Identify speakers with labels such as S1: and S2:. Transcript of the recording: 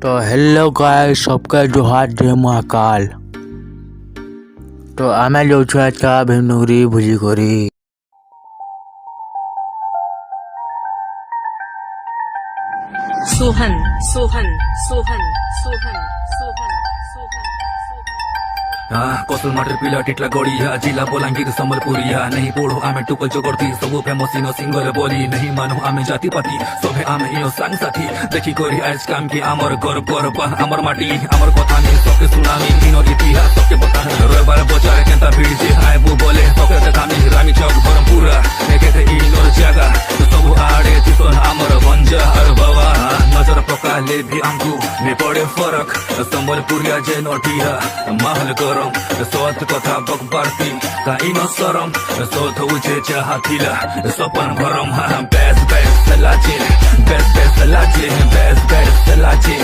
S1: तो hello guys सबके जोहार जय महाकाल। तो आमे जाऊँ आज का भीमनुगरी भुजी करी।
S2: सोहन सोहन सोहन सोहन सोहन सोहन
S3: कोसल मटर पिला टिटला गड़िया जिला बलांगीर सम्बलपुरिया नहीं पोड़ो आमे टुकल जोगर्ती सब फेमस इनो सिंगर बोली नहीं मानो आमे जाति पाती सभे आमे इनो सांग साथी देखी करी आज काम की आमर गर्व गर्व आमर माटी आमर कथा नहीं सबके सुनामी इनो इतिहास सबके बता रविवार बजार केंता भीड़ जे आए वो बोले सबके देखामी रामी चौक बरमपुरा एके थे इनो जगह सब आड़े तिसन आमर गंजा और बाबा नजर पकाले भी आमको ने पड़े फरक सम्बलपुरिया जे नोटिया महल गरम सोत कथा बकबारती का इनो सरम सोत उजे चाहतिला सपन भरम बेस्ट बेस्ट लाजे बेस्ट बेस्ट लाजे बेस्ट बेस्ट लाजे